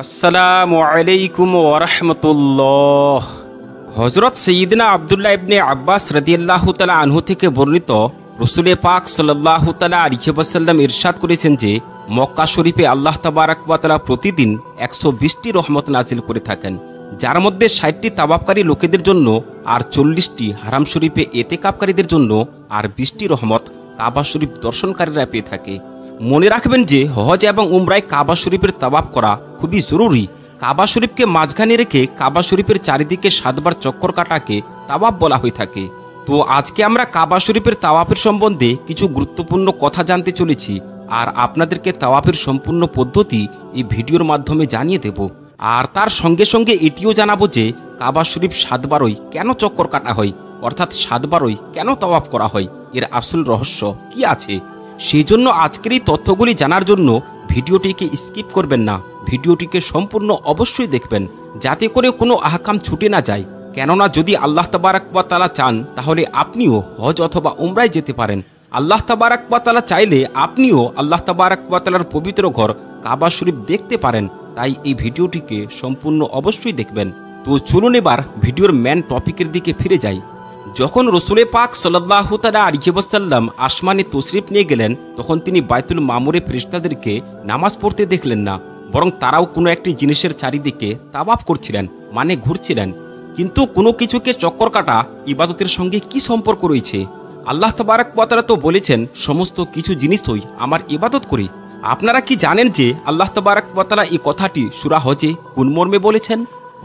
আসসালামু আলাইকুম ওয়া রাহমাতুল্লাহ। হযরত সাইয়্যিদনা আব্দুল্লাহ ইবনে আব্বাস রাদিয়াল্লাহু তাআলা আনহু থেকে বর্ণিত, রাসূল পাক সাল্লাল্লাহু তাআলা আলাইহি ওয়াসাল্লাম ইরশাদ করেছেন যে মক্কা শরীফে আল্লাহ তাবারাক ওয়া তাআলা প্রতিদিন 120টি রহমত নাযিল করে থাকেন, যার মধ্যে 60টি তাওয়াফকারী লোকেদের জন্য আর 40টি হারাম শরীফে এতেকাফকারীদের জন্য আর 20টি রহমত কাবা শরীফ দর্শনকারীরা পেয়ে থাকে। মনে রাখবেন যে হজ এবং উমরায় কাবা শরীফের তাওয়াফ করা খুবই জরুরি। কাবা শরীফকে মাঝখানে রেখে কাবা শরীফের চারিদিকে 7 বার চক্কর কাটাকে তাওয়াফ বলা হয়ে থাকে। তো আজকে আমরা কাবা শরীফের তাওয়াফের সম্বন্ধে কিছু গুরুত্বপূর্ণ কথা জানতে চলেছি, আর আপনাদেরকে তাওয়াফের সম্পূর্ণ পদ্ধতি এই ভিডিওর মাধ্যমে জানিয়ে দেব। আর তার সঙ্গে সঙ্গে এটিও জানাবো যে কাবা শরীফ 7 বারই কেন চক্কর কাটা হয়, অর্থাৎ 7 বারই কেন তাওয়াফ করা হয়, এর আসল রহস্য কি আছে। সেই জন্য আজকের এই তথ্যগুলি জানার জন্য ভিডিওটিকে স্কিপ করবেন না, ভিডিওটিকে সম্পূর্ণ অবশ্যই দেখবেন, যাতে করে কোনো আহকাম ছুটে না যায়। কেননা যদি আল্লাহ তাবারাক ওয়া তাআলা চান তাহলে আপনিও হজ অথবা উমরায় যেতে পারেন। আল্লাহ তাবারাক ওয়া তাআলা চাইলে আপনিও আল্লাহ তাবারাক ওয়া তাআলার পবিত্র ঘর কাবা শরীফ দেখতে পারেন। তাই এই ভিডিওটিকে সম্পূর্ণ অবশ্যই দেখবেন। তো চলুন এবার ভিডিওর মেন টপিকের দিকে ফিরে যাই। যখন রাসূল পাক সাল্লাল্লাহু তাআলা আলাইহি ওয়াসাল্লাম আসমানে তশরিফ নিয়ে গেলেন, তখন তিনি বাইতুল মামুরে ফেরেশতাদেরকে নামাজ পড়তে দেখলেন না, বরং তারাও কোনো একটি জিনিসের চারিদিকে তাওয়াফ করছিলেন, মানে ঘুরছিলেন। কিন্তু কোনো কিছুকে চক্কর কাটা ইবাদতের সঙ্গে কি সম্পর্ক রয়েছে? আল্লাহ তাবারাক ওয়া তাআলা তো বলেছেন সমস্ত কিছু জিনিসই আমার ইবাদত করি। আপনারা কি জানেন যে আল্লাহ তাবারাক ওয়া তাআলা এই কথাটি সূরা হজে কোন মর্মে বলেছেন?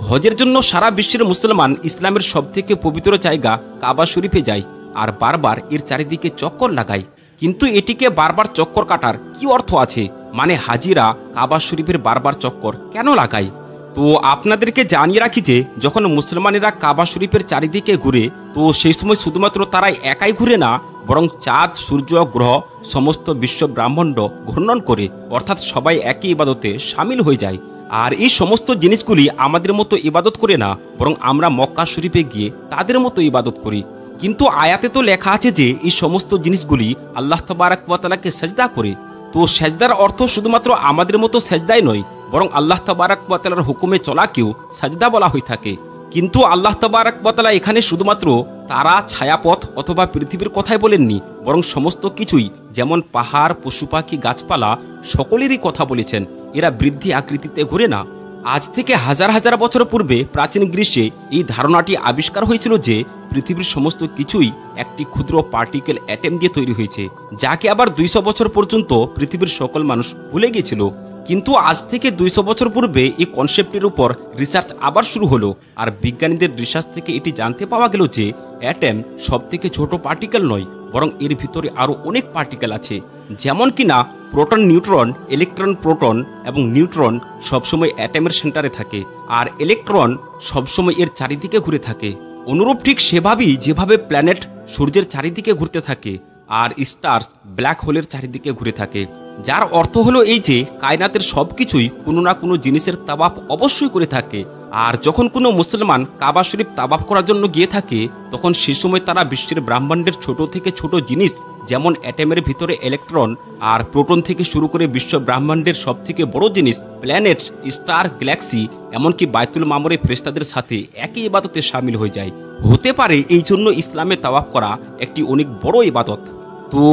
হজের জন্য সারা বিশ্বের মুসলমান ইসলামের সবথেকে পবিত্র জায়গা কাবা শরীফে যায় আর বারবার এর চারিদিকে চক্কর লাগায়। কিন্তু এটিকে বারবার চক্কর কাটার কি অর্থ আছে? মানে হাজিরা কাবা শরীফের বারবার চক্কর কেন লাগায়? তো আপনাদেরকে জানিয়ে রাখি যে যখন মুসলমানেরা কাবা শরীফের চারিদিকে ঘুরে, তো সেই সময় শুধুমাত্র তারাই একাই ঘুরে না, বরং চাঁদ, সূর্য, গ্রহ, সমস্ত বিশ্ব ব্রহ্মাণ্ড ঘূর্ণন করে, অর্থাৎ সবাই একই ইবাদতে সামিল হয়ে যায়। আর এই সমস্ত জিনিসগুলি আমাদের মতো ইবাদত করে না, বরং আমরা মক্কা শরীফে গিয়ে তাদের মতো ইবাদত করি। কিন্তু আয়াতে তো লেখা আছে যে এই সমস্ত জিনিসগুলি আল্লাহ তাবারাক ওয়া তাআলাকে সেজদা করে। তো সেজদার অর্থ শুধুমাত্র আমাদের মতো সেজদাই নয়, বরং আল্লাহ তাবারাক ওয়া তাআলার হুকুমে চলাকেও সেজদা বলা হয়ে থাকে। কিন্তু আল্লাহ তাবারাক ওয়া তাআলা এখানে শুধুমাত্র তারা, ছায়াপথ অথবা পৃথিবীর কথাই বলেননি, বরং সমস্ত কিছুই, যেমন পাহাড়, পশু পাখি, গাছপালা, সকলেরই কথা বলেছেন। এরা বৃদ্ধি আকৃতিতে ঘুরে না। আজ থেকে হাজার হাজার বছর পূর্বে প্রাচীন গ্রীষ্মে এই ধারণাটি আবিষ্কার হয়েছিল যে পৃথিবীর সমস্ত কিছুই একটি ক্ষুদ্র পার্টিকেল অ্যাটম দিয়ে তৈরি হয়েছে, যাকে আবার 200 বছর পর্যন্ত পৃথিবীর সকল মানুষ ভুলে গিয়েছিল। কিন্তু আজ থেকে 200 বছর পূর্বে এই কনসেপ্টের উপর রিসার্চ আবার শুরু হলো, আর বিজ্ঞানীদের রিসার্চ থেকে এটি জানতে পাওয়া গেল যে অ্যাটম সব থেকে ছোট পার্টিকেল নয়, বরং এর ভিতরে আরও অনেক পার্টিকেল আছে। যেমন কিনা প্রোটন, নিউট্রন, ইলেকট্রন, প্রোটন এবং নিউট্রন সবসময় অ্যাটমের সেন্টারে থাকে, আর ইলেকট্রন সবসময় এর চারিদিকে ঘুরে থাকে। অনুরূপ ঠিক সেভাবেই যেভাবে প্ল্যানেট সূর্যের চারিদিকে ঘুরতে থাকে, আর স্টার্স ব্ল্যাক হোলের চারিদিকে ঘুরে থাকে। যার অর্থ হলো এই যে কায়নাতের সবকিছুই কোনো না কোনো জিনিসের তাওয়াফ অবশ্যই করে থাকে। আর যখন কোনো মুসলমান কাবা শরীফ তাওয়াফ করার জন্য গিয়ে থাকে, তখন সে সময় তারা বিশ্বের ব্রহ্মাণ্ডের ছোট থেকে ছোট জিনিস, যেমন অ্যাটমের ভিতরে ইলেকট্রন আর প্রোটন থেকে শুরু করে বিশ্ব ব্রহ্মাণ্ডের সব থেকে বড় জিনিস, প্ল্যানেট, স্টার, গ্যালাক্সি, এমনকি বাইতুল মামুরে ফেরেশতাদের সাথে একই ইবাদতে সামিল হয়ে যায়। হতে পারে এই জন্য ইসলামে তাওয়াফ করা একটি অনেক বড় ইবাদত। তো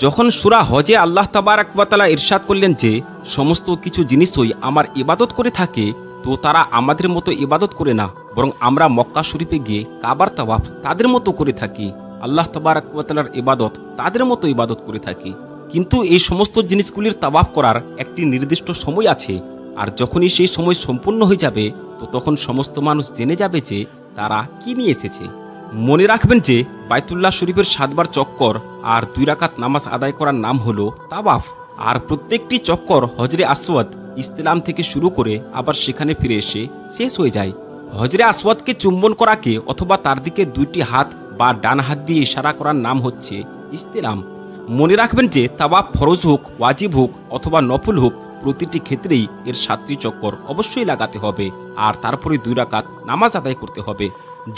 যখন সূরা হজে আল্লাহ তাবারাক ওয়া তাআলা ইরশাদ করলেন যে সমস্ত কিছু জিনিসই আমার ইবাদত করে থাকে, তো তারা আমাদের মতো ইবাদত করে না, বরং আমরা মক্কা শরীফে গিয়ে কাবার তাওয়াফ তাদের মতো করে থাকি, আল্লাহ তাবারাক ওয়া তাআলার ইবাদত তাদের মতো ইবাদত করে থাকি। কিন্তু এই সমস্ত জিনিসগুলির তাওয়াফ করার একটি নির্দিষ্ট সময় আছে, আর যখনই সেই সময় সম্পূর্ণ হয়ে যাবে, তো তখন সমস্ত মানুষ জেনে যাবে যে তারা কি নিয়ে এসেছে। মনে রাখবেন যে বাইতুল্লাহ শরীফের 7 বার চক্কর আর 2 রাকাত নামাজ আদায় করার নাম হলো তাওয়াফ। আর প্রত্যেকটি চক্কর হজরে আসওয়াদ ইস্তেলাম থেকে শুরু করে আবার সেখানে ফিরে এসে শেষ হয়ে যায়। হজরে আসওয়াদকে চুম্বন করাকে অথবা তার দিকে 2টি হাত বা ডান হাত দিয়ে ইশারা করার নাম হচ্ছে ইস্তেলাম। মনে রাখবেন যে তাওয়াফ ফরজ হোক, ওয়াজিব হোক অথবা নফল হোক, প্রতিটি ক্ষেত্রেই এর 7টি চক্কর অবশ্যই লাগাতে হবে, আর তারপরে 2 রাকাত নামাজ আদায় করতে হবে।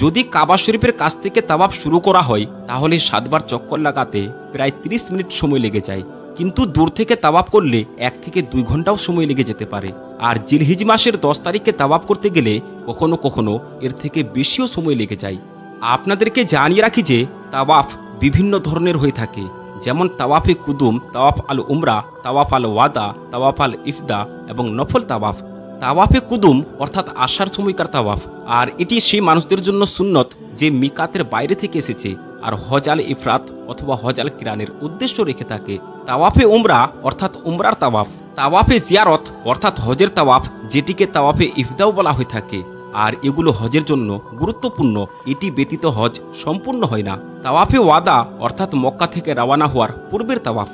যদি কাবা শরীফের কাছ থেকে তাওয়াফ শুরু করা হয়, তাহলে 7 বার চক্কর লাগাতে প্রায় 30 মিনিট সময় লেগে যায়। কিন্তু দূর থেকে তাওয়াফ করলে 1 থেকে 2 ঘন্টাও সময় লেগে যেতে পারে। আর জিলহিজ মাসের 10 তারিখে তাওয়াফ করতে গেলে কখনো কখনো এর থেকে বেশিও সময় লেগে যায়। আপনাদেরকে জানিয়ে রাখি যে তাওয়াফ বিভিন্ন ধরনের হয়ে থাকে, যেমন তাওয়াফে কুদুম, তাওয়াফ আল উমরা, তাওয়াফ আল ওয়াদা, তাওয়াফ আল ইফদা এবং নফল তাওয়াফ। তাওয়াফে কুদুম অর্থাৎ আসার সময়কার তাওয়াফ, আর এটি সেই মানুষদের জন্য সুন্নত যে মিকাতের বাইরে থেকে এসেছে আর হজ আল ইফরাত অথবা হজ আল কিরানের উদ্দেশ্য রেখে থাকে। তাওয়াফে উমরা অর্থাৎ উমরার তাওয়াফ, তাওয়াফে জিয়ারত অর্থাৎ হজের তাওয়াফ, যেটিকে তাওয়াফে ইফদাও বলা হয়ে থাকে। আর এগুলো হজের জন্য গুরুত্বপূর্ণ, এটি ব্যতীত হজ সম্পূর্ণ হয় না। তাওয়াফে ওয়াদা অর্থাৎ মক্কা থেকে রওনা হওয়ার পূর্বের তাওয়াফ।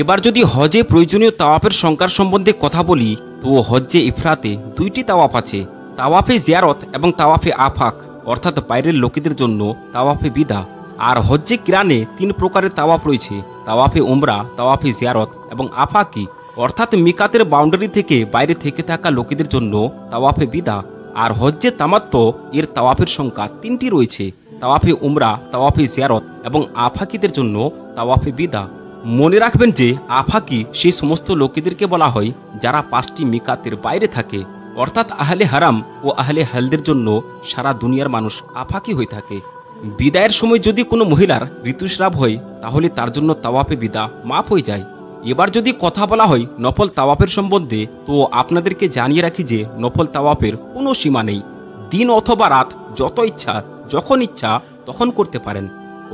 এবার যদি হজে প্রয়োজনীয় তাওয়াফের সংখ্যার সম্বন্ধে কথা বলি, তো হজ্জে ইফরাতে 2টি তাওয়াফ আছে, তাওয়াফে জিয়ারত এবং তাওয়াফে আফাক অর্থাৎ বাইরের লোকেদের জন্য তাওয়াফে বিদা। আর হজ্জে কিরানে 3 প্রকারের তাওয়াফ রয়েছে, তাওয়াফে উমরা, তাওয়াফে জিয়ারত এবং আফাকি অর্থাৎ মিকাতের বাউন্ডারি থেকে বাইরে থেকে থাকা লোকেদের জন্য তাওয়াফে বিদা। আর হজ্জে তামাত্তো এর তাওয়াফের সংখ্যা 3টি রয়েছে, তাওয়াফে উমরা, তাওয়াফে জিয়ারত এবং আফাকিদের জন্য তাওয়াফে বিদা। মনে রাখবেন যে আফাকি সেই সমস্ত লোকেদেরকে বলা হয় যারা 5টি মিকাতের বাইরে থাকে, অর্থাৎ আহলে হারাম ও আহলে হালদের জন্য সারা দুনিয়ার মানুষ আফাকি হয়ে থাকে। বিদায়ের সময় যদি কোনো মহিলার ঋতুস্রাব হয় তাহলে তার জন্য তাওয়াফে বিদা মাফ হয়ে যায়। এবার যদি কথা বলা হয় নফল তাওয়াফের সম্বন্ধে, তো আপনাদেরকে জানিয়ে রাখি যে নফল তাওয়াফের কোনো সীমা নেই, দিন অথবা রাত যত ইচ্ছা যখন ইচ্ছা তখন করতে পারেন।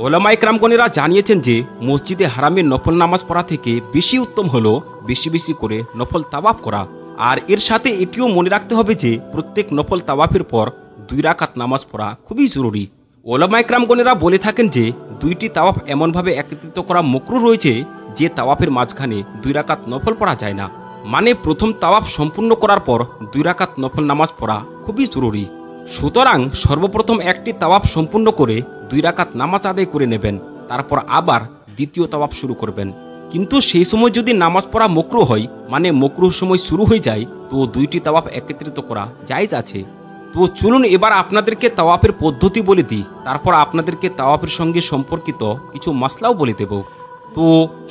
ওলামায়ে কেরামগণেরা জানিয়েছেন যে মসজিদে হারামের নফল নামাজ পড়া থেকে বেশি উত্তম হলো বেশি বেশি করে নফল তাওয়াফ করা। আর এর সাথে এটিও মনে রাখতে হবে যে প্রত্যেক নফল তাওয়াফের পর 2 রাকাত নামাজ পড়া খুবই জরুরি। ওলামায়ে কেরামগণেরা বলে থাকেন যে 2টি তাওয়াফ এমনভাবে একত্রিত করা মাকরুহ রয়েছে যে তাওয়াফের মাঝখানে 2 রাকাত নফল পড়া যায় না, মানে প্রথম তাওয়াফ সম্পূর্ণ করার পর 2 রাকাত নফল নামাজ পড়া খুবই জরুরি। সুতরাং সর্বপ্রথম একটি তাওয়াফ সম্পূর্ণ করে 2 রাকাত নামাজ আদায় করে নেবেন, তারপর আবার দ্বিতীয় তাওয়াফ শুরু করবেন। কিন্তু সেই সময় যদি নামাজ পড়া মাকরুহ হয়, মানে মাকরুহ সময় শুরু হয়ে যায়, তো 2টি তাওয়াফ একত্রিত করা জায়েজ আছে। তো চলুন এবার আপনাদেরকে তাওয়াফের পদ্ধতি বলে দিই, তারপর আপনাদেরকে তাওয়াফের সঙ্গে সম্পর্কিত কিছু মাসলাও বলে দেব। তো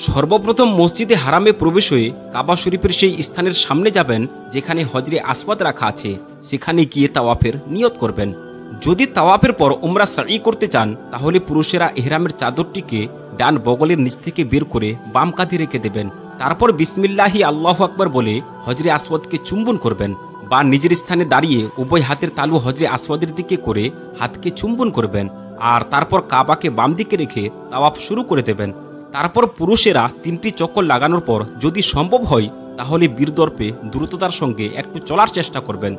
সর্বপ্রথম মসজিদে হারামে প্রবেশ হয়ে কাবা শরীফের সেই স্থানের সামনে যাবেন যেখানে হজরে আসওয়াদ রাখা আছে, সেখানে গিয়ে তাওয়াফের নিয়ত করবেন। যদি তাওয়াফের পর উমরা সাই করতে চান তাহলে পুরুষেরা ইহরামের চাদরটিকে ডান বগলের নিচ থেকে বের করে বাম কাঁধে রেখে দেবেন, তারপর বিসমিল্লাহি আল্লাহু আকবার বলে হজরে আসওয়াদকে চুম্বন করবেন, বা নিজের স্থানে দাঁড়িয়ে উভয় হাতের তালু হজরে আসওয়াদের দিকে করে হাতকে চুম্বন করবেন, আর তারপর কাবাকে বাম দিকে রেখে তাওয়াফ শুরু করে দেবেন। তারপর পুরুষেরা 3টি চক্কর লাগানোর পর যদি সম্ভব হয় তাহলে বীরদর্পে দ্রুততার সঙ্গে একটু চলার চেষ্টা করবেন।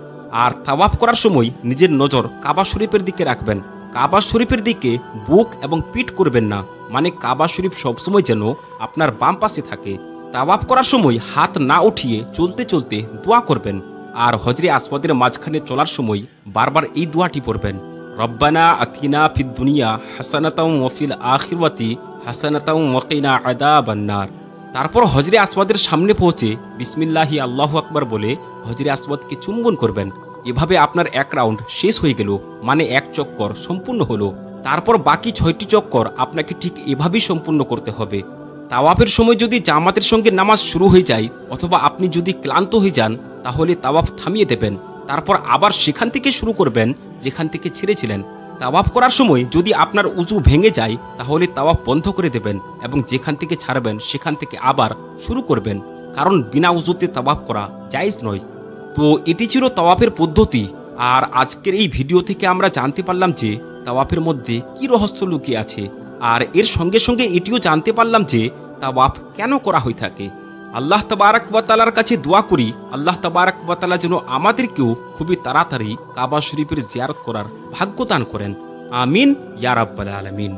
আর তাওয়াফ করার সময় নিজের নজর কাবা শরীফের দিকে রাখবেন, কাবা শরীফের দিকে বুক এবং পিঠ করবেন না, মানে কাবা শরীফ সবসময় যেন আপনার বাম পাশে থাকে। তাওয়াফ করার সময় হাত না উঠিয়ে চলতে চলতে দোয়া করবেন, আর হজরে আসওয়াদের মাঝখানে চলার সময় বারবার এই দোয়াটি পড়বেন, রব্বানা আতিনা ফিদ দুনিয়া হাসানাতাও ওয়া ফিল আখিরাতি হাসানাতাও ওয়া কিনা আযাবান নার। তারপর হজরে আসওয়াদের সামনে পৌঁছে বিসমিল্লাহি আল্লাহু আকবার বলে হজরে আসওয়াদকে চুম্বন করবেন। এভাবে আপনার 1 রাউন্ড শেষ হয়ে গেল, মানে 1 চক্কর সম্পূর্ণ হলো। তারপর বাকি 6টি চক্কর আপনাকে ঠিক এভাবেই সম্পূর্ণ করতে হবে। তাওয়াফের সময় যদি জামাতের সঙ্গে নামাজ শুরু হয়ে যায় অথবা আপনি যদি ক্লান্ত হয়ে যান তাহলে তাওয়াফ থামিয়ে দেবেন, তারপর আবার সেখান থেকে শুরু করবেন যেখান থেকে ছেড়েছিলেন। তাওয়াফ করার সময় যদি আপনার উজু ভেঙে যায় তাহলে তাওয়াফ বন্ধ করে দেবেন এবং যেখান থেকে ছাড়বেন সেখান থেকে আবার শুরু করবেন, কারণ বিনা উজুতে তাওয়াফ করা জায়েজ নয়। তো এটি ছিল তাওয়াফের পদ্ধতি। আর আজকের এই ভিডিও থেকে আমরা জানতে পারলাম যে তাওয়াফের মধ্যে কি রহস্য লুকিয়ে আছে, আর এর সঙ্গে সঙ্গে এটিও জানতে পারলাম যে তাওয়াফ কেন করা হয়ে থাকে। আল্লাহ তাবারাক ওয়া তাআলার কাছে দোয়া করি আল্লাহ তাবারাক ওয়া তাআলা যেন আমাদেরকেও খুবই তাড়াতাড়ি কাবা শরীফের জিয়ারত করার ভাগ্য দান করেন। আমিন ইয়া রাব্বাল আলামিন।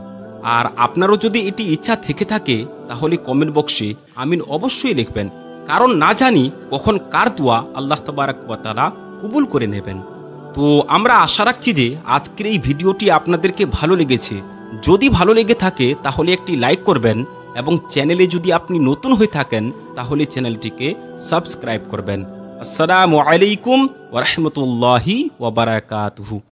আর আপনারও যদি এটি ইচ্ছা থেকে থাকে তাহলে কমেন্ট বক্সে আমিন অবশ্যই লিখবেন, কারণ না জানি কখন কার দোয়া আল্লাহ তাবারাক ওয়া তাআলা কবুল করে নেবেন। তো আমরা আশা রাখছি যে আজকের এই ভিডিওটি আপনাদেরকে ভালো লেগেছে। যদি ভালো লেগে থাকে তাহলে একটি লাইক করবেন এবং চ্যানেলে যদি আপনি নতুন হয়ে থাকেন তাহলে চ্যানেলটিকে সাবস্ক্রাইব করবেন। আসসালামু আলাইকুম ওয়া রাহমাতুল্লাহি ওয়া বারাকাতুহু।